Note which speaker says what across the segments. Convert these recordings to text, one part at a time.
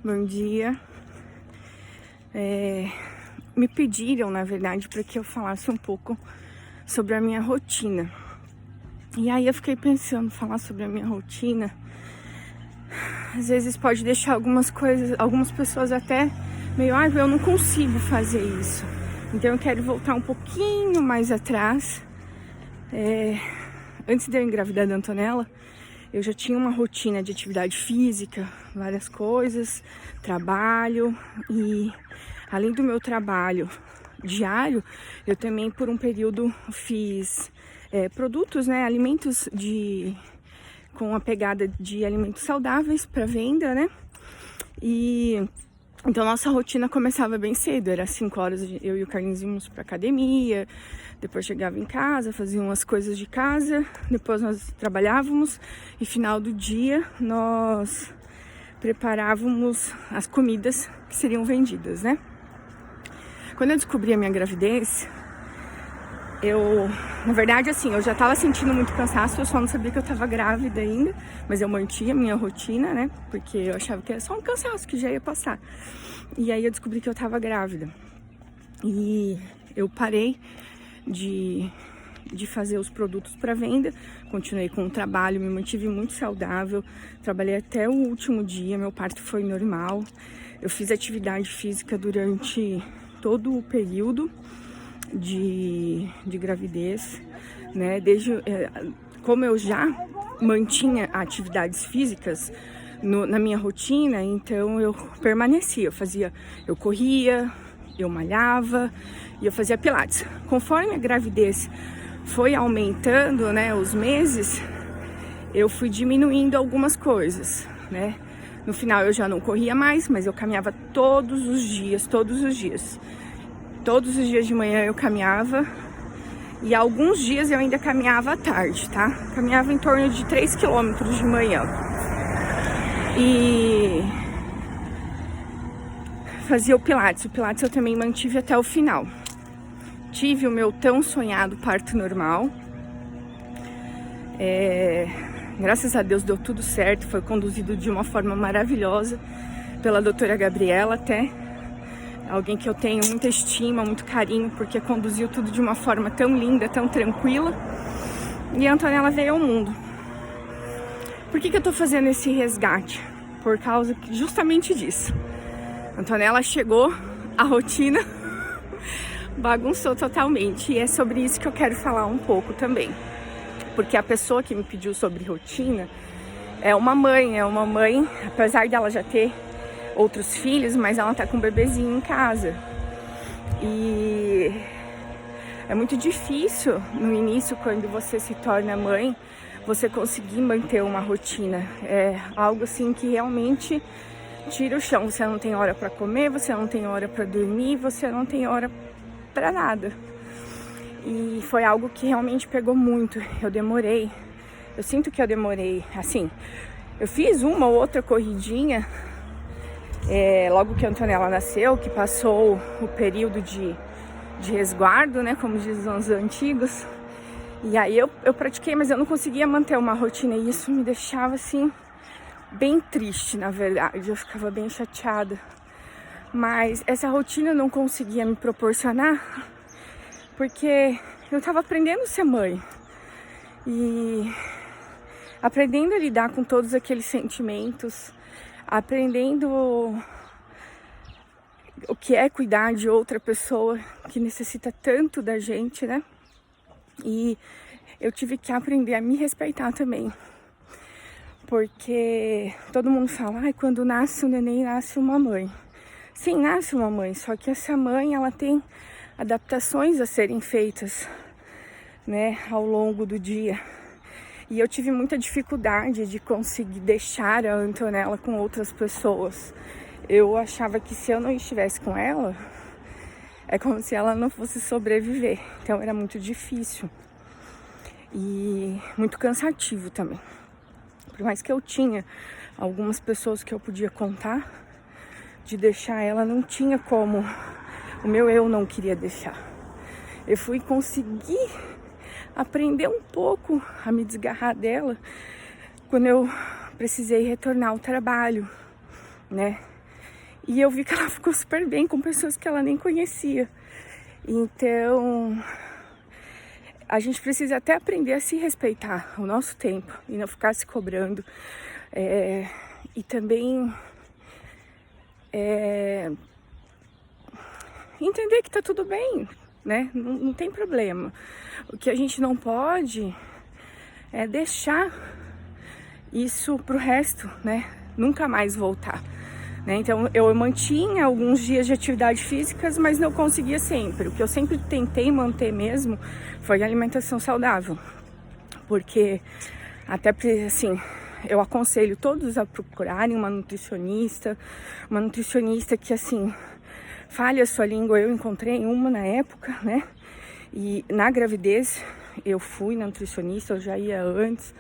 Speaker 1: Bom dia. Me pediram, na verdade, para que eu falasse um pouco sobre a minha rotina. E aí eu fiquei pensando, falar sobre a minha rotina, às vezes pode deixar algumas pessoas até meio, eu não consigo fazer isso. Então eu quero voltar um pouquinho mais atrás. Antes de eu engravidar da Antonella, eu já tinha uma rotina de atividade física, várias coisas, trabalho, e além do meu trabalho diário, eu também por um período fiz produtos, alimentos com a pegada de alimentos saudáveis para venda, né? E então nossa rotina começava bem cedo, era 5 horas, eu e o Carlinhos íamos pra academia, depois chegava em casa, fazia umas coisas de casa, depois nós trabalhávamos e final do dia nós preparávamos as comidas que seriam vendidas, né? Quando eu descobri a minha gravidez, na verdade, assim, eu já tava sentindo muito cansaço, eu só não sabia que eu tava grávida ainda, mas eu mantinha a minha rotina, né? Porque eu achava que era só um cansaço que já ia passar. E aí eu descobri que eu tava grávida. E eu parei de fazer os produtos para venda, continuei com o trabalho, me mantive muito saudável, trabalhei até o último dia, meu parto foi normal, eu fiz atividade física durante todo o período de gravidez, né? Como eu já mantinha atividades físicas na minha rotina, então eu permanecia, eu corria, eu malhava e eu fazia pilates. Conforme a gravidez foi aumentando, né, os meses, eu fui diminuindo algumas coisas, né? No final eu já não corria mais, mas eu caminhava todos os dias. Todos os dias de manhã eu caminhava e alguns dias eu ainda caminhava à tarde, tá? Caminhava em torno de 3 quilômetros de manhã. E fazia o Pilates. O Pilates eu também mantive até o final. Tive o meu tão sonhado parto normal. Graças a Deus deu tudo certo. Foi conduzido de uma forma maravilhosa pela doutora Gabriela até. Alguém que eu tenho muita estima, muito carinho, porque conduziu tudo de uma forma tão linda, tão tranquila. E a Antonella veio ao mundo. Por que eu tô fazendo esse resgate? Por causa justamente disso. A Antonella chegou, a rotina bagunçou totalmente. E é sobre isso que eu quero falar um pouco também. Porque a pessoa que me pediu sobre rotina é uma mãe, apesar dela já ter outros filhos, mas ela tá com um bebezinho em casa. E é muito difícil no início, quando você se torna mãe, você conseguir manter uma rotina. É algo assim que realmente tira o chão. Você não tem hora para comer, você não tem hora para dormir, você não tem hora para nada. E foi algo que realmente pegou muito. Eu sinto que eu demorei, assim, eu fiz uma ou outra corridinha logo que a Antonella nasceu, que passou o período de resguardo, né, como dizem os antigos. E aí eu pratiquei, mas eu não conseguia manter uma rotina e isso me deixava, assim, bem triste, na verdade. Eu ficava bem chateada. Mas essa rotina eu não conseguia me proporcionar porque eu tava aprendendo a ser mãe. E aprendendo a lidar com todos aqueles sentimentos, aprendendo o que é cuidar de outra pessoa que necessita tanto da gente, né? E eu tive que aprender a me respeitar também. Porque todo mundo fala, quando nasce um neném, nasce uma mãe. Sim, nasce uma mãe, só que essa mãe, ela tem adaptações a serem feitas, né, ao longo do dia. E eu tive muita dificuldade de conseguir deixar a Antonella com outras pessoas. Eu achava que se eu não estivesse com ela, é como se ela não fosse sobreviver. Então era muito difícil e muito cansativo também. Por mais que eu tinha algumas pessoas que eu podia contar, de deixar ela, não tinha como. O meu eu não queria deixar. Eu fui conseguir aprender um pouco a me desgarrar dela quando eu precisei retornar ao trabalho, né? E eu vi que ela ficou super bem com pessoas que ela nem conhecia. Então, a gente precisa até aprender a se respeitar o nosso tempo e não ficar se cobrando. E também entender que tá tudo bem, né? Não tem problema. O que a gente não pode é deixar isso pro resto, né? Nunca mais voltar. Né? Então eu mantinha alguns dias de atividade físicas, mas não conseguia sempre. O que eu sempre tentei manter mesmo foi a alimentação saudável. Porque até assim, eu aconselho todos a procurarem uma nutricionista que assim, fale a sua língua. Eu encontrei uma na época, né? E na gravidez eu fui na nutricionista, eu já ia antes.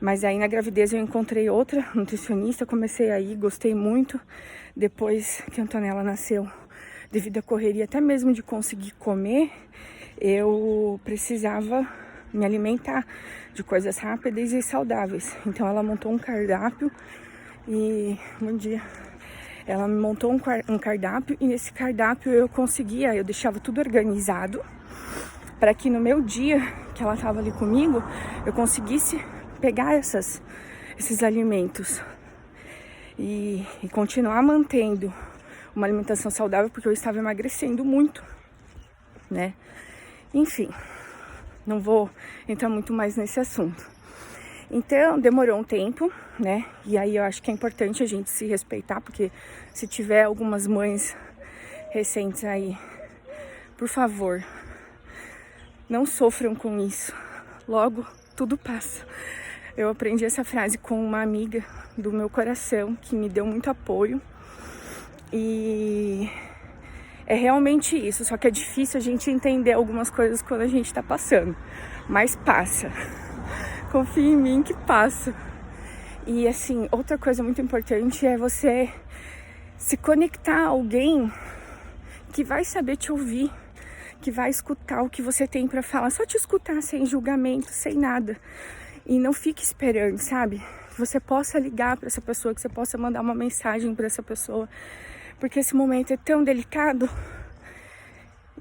Speaker 1: Mas aí na gravidez eu encontrei outra nutricionista, comecei a ir, gostei muito. Depois que a Antonella nasceu, devido à correria até mesmo de conseguir comer, eu precisava me alimentar de coisas rápidas e saudáveis. Então ela montou um cardápio e... Bom dia. Ela me montou um cardápio e nesse cardápio eu deixava tudo organizado para que no meu dia que ela estava ali comigo, eu conseguisse pegar esses alimentos e continuar mantendo uma alimentação saudável, porque eu estava emagrecendo muito, né? Enfim, não vou entrar muito mais nesse assunto. Então, demorou um tempo, né? E aí eu acho que é importante a gente se respeitar, porque se tiver algumas mães recentes aí, por favor, não sofram com isso. Logo, tudo passa. Eu aprendi essa frase com uma amiga do meu coração, que me deu muito apoio. E é realmente isso, só que é difícil a gente entender algumas coisas quando a gente tá passando. Mas passa. Confia em mim que passa. E assim, outra coisa muito importante é você se conectar a alguém que vai saber te ouvir, que vai escutar o que você tem pra falar, só te escutar sem julgamento, sem nada. E não fique esperando, sabe? Que você possa ligar para essa pessoa, que você possa mandar uma mensagem para essa pessoa. Porque esse momento é tão delicado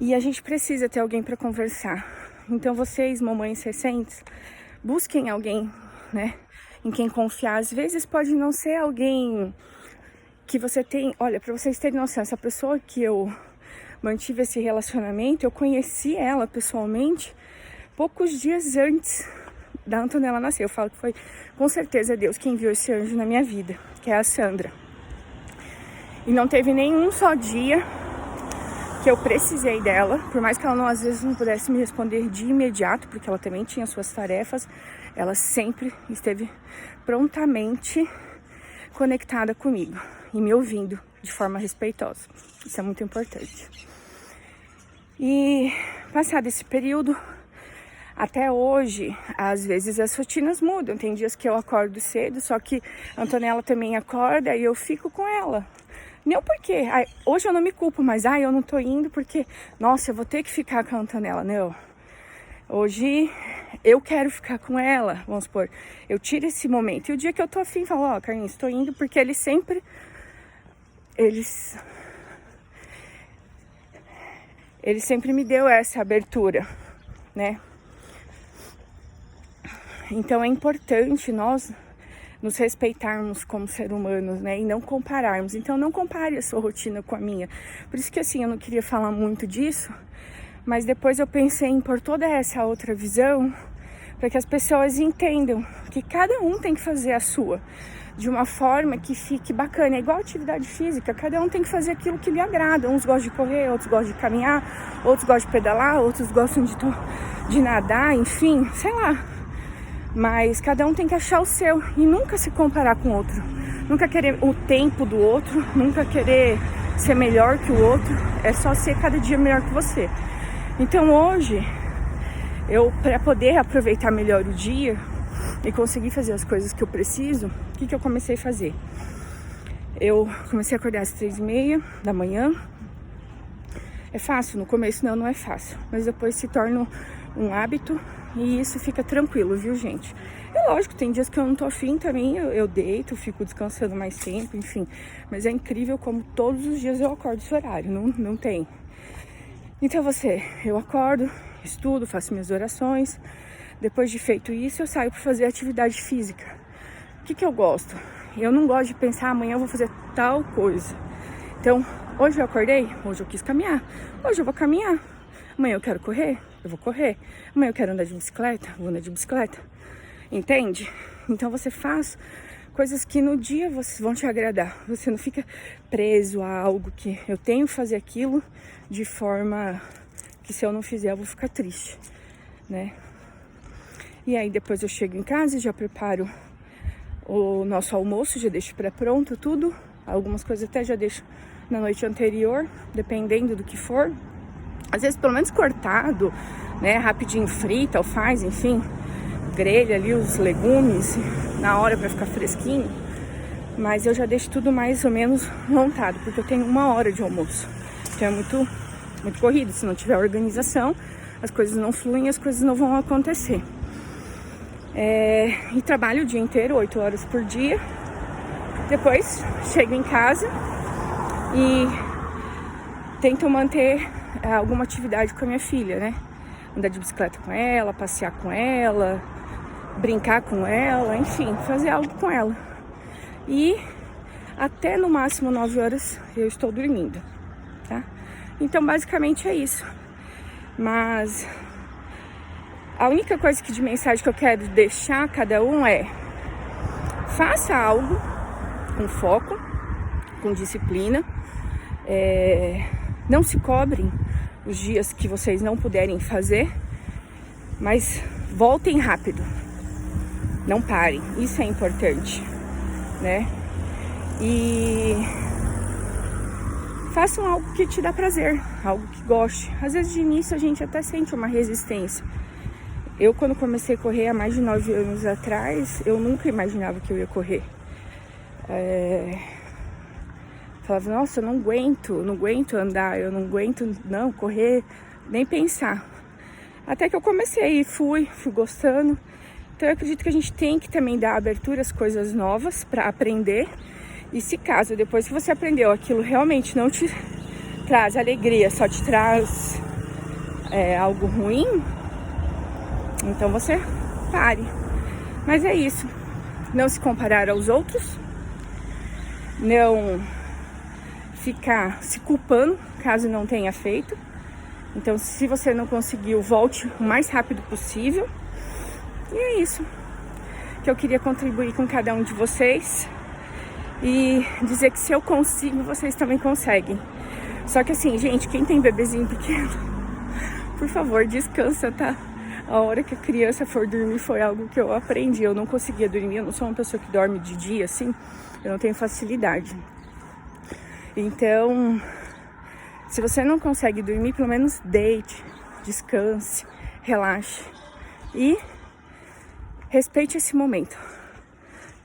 Speaker 1: e a gente precisa ter alguém para conversar. Então vocês, mamães recentes, busquem alguém, né? Em quem confiar. Às vezes pode não ser alguém que você tem... Olha, para vocês terem noção, essa pessoa que eu mantive esse relacionamento, eu conheci ela pessoalmente poucos dias antes da Antonella nascer. Eu falo que foi com certeza Deus quem enviou esse anjo na minha vida, que é a Sandra. E não teve nenhum só dia que eu precisei dela, por mais que ela não, às vezes não pudesse me responder de imediato, porque ela também tinha suas tarefas, ela sempre esteve prontamente conectada comigo e me ouvindo de forma respeitosa. Isso é muito importante. E passado esse período, até hoje, às vezes as rotinas mudam. Tem dias que eu acordo cedo, só que a Antonella também acorda e eu fico com ela. Não porque, hoje eu não me culpo, mas eu não tô indo porque, nossa, eu vou ter que ficar com a Antonella. Não, hoje eu quero ficar com ela, vamos supor. Eu tiro esse momento e o dia que eu tô afim, falo, Carlinhos, tô indo, porque eles sempre me deu essa abertura, né? Então é importante nós nos respeitarmos como seres humanos, né? E não compararmos. Então não compare a sua rotina com a minha. Por isso que assim, eu não queria falar muito disso, mas depois eu pensei em pôr toda essa outra visão para que as pessoas entendam que cada um tem que fazer a sua de uma forma que fique bacana. É igual atividade física, cada um tem que fazer aquilo que lhe agrada. Uns gostam de correr, outros gostam de caminhar, outros gostam de pedalar, outros gostam de nadar, enfim, sei lá. Mas cada um tem que achar o seu e nunca se comparar com o outro. Nunca querer o tempo do outro, nunca querer ser melhor que o outro. É só ser cada dia melhor que você. Então hoje, para poder aproveitar melhor o dia e conseguir fazer as coisas que eu preciso, o que eu comecei a fazer? Eu comecei a acordar às 3h30 da manhã. É fácil? No começo não é fácil. Mas depois se torna um hábito. E isso fica tranquilo, viu, gente? Eu lógico, tem dias que eu não tô afim também, eu deito, fico descansando mais tempo, enfim. Mas é incrível como todos os dias eu acordo esse horário, não tem. Então eu acordo, estudo, faço minhas orações. Depois de feito isso, eu saio para fazer atividade física. O que eu gosto? Eu não gosto de pensar, amanhã eu vou fazer tal coisa. Então, hoje eu acordei, hoje eu quis caminhar, hoje eu vou caminhar. Amanhã eu quero correr, eu vou correr. Amanhã eu quero andar de bicicleta, vou andar de bicicleta. Entende? Então você faz coisas que no dia vão te agradar. Você não fica preso a algo que eu tenho que fazer aquilo de forma que se eu não fizer eu vou ficar triste, né? E aí depois eu chego em casa e já preparo o nosso almoço, já deixo pré-pronto tudo. Algumas coisas até já deixo na noite anterior, dependendo do que for. Às vezes pelo menos cortado, né? Rapidinho frita ou faz, enfim. Grelha ali os legumes na hora para ficar fresquinho. Mas eu já deixo tudo mais ou menos montado, porque eu tenho 1 hora de almoço. Então é muito corrido. Se não tiver organização, as coisas não fluem, as coisas não vão acontecer. E trabalho o dia inteiro, 8 horas por dia. Depois chego em casa e tento manter alguma atividade com a minha filha, né? Andar de bicicleta com ela, passear com ela, brincar com ela, enfim, fazer algo com ela. E até no máximo 9 horas eu estou dormindo, tá? Então basicamente é isso. Mas a única coisa de mensagem que eu quero deixar a cada um é: faça algo com foco, com disciplina. Não se cobrem os dias que vocês não puderem fazer, mas voltem rápido. Não parem, isso é importante, né? E façam algo que te dá prazer, algo que goste. Às vezes de início a gente até sente uma resistência. Eu, quando comecei a correr há mais de 9 anos atrás, eu nunca imaginava que eu ia correr. Falava, nossa, eu não aguento andar, eu não aguento não correr, nem pensar. Até que eu comecei e fui gostando. Então eu acredito que a gente tem que também dar abertura às coisas novas para aprender. E se caso depois que você aprendeu aquilo realmente não te traz alegria, só te traz algo ruim, então você pare. Mas é isso. Não se comparar aos outros. Não ficar se culpando caso não tenha feito. Então, se você não conseguiu, volte o mais rápido possível. E é isso que eu queria contribuir com cada um de vocês e dizer que se eu consigo, vocês também conseguem. Só que assim, gente, quem tem bebezinho pequeno, por favor, descansa, tá? A hora que a criança for dormir foi algo que eu aprendi. Eu não conseguia dormir, eu não sou uma pessoa que dorme de dia, assim. Eu não tenho facilidade. Então, se você não consegue dormir, pelo menos deite, descanse, relaxe e respeite esse momento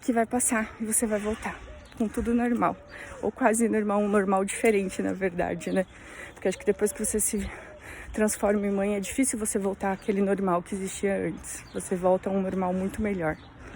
Speaker 1: que vai passar e você vai voltar com tudo normal, ou quase normal, um normal diferente, na verdade, né? Porque acho que depois que você se transforma em mãe, é difícil você voltar àquele normal que existia antes. Você volta a um normal muito melhor.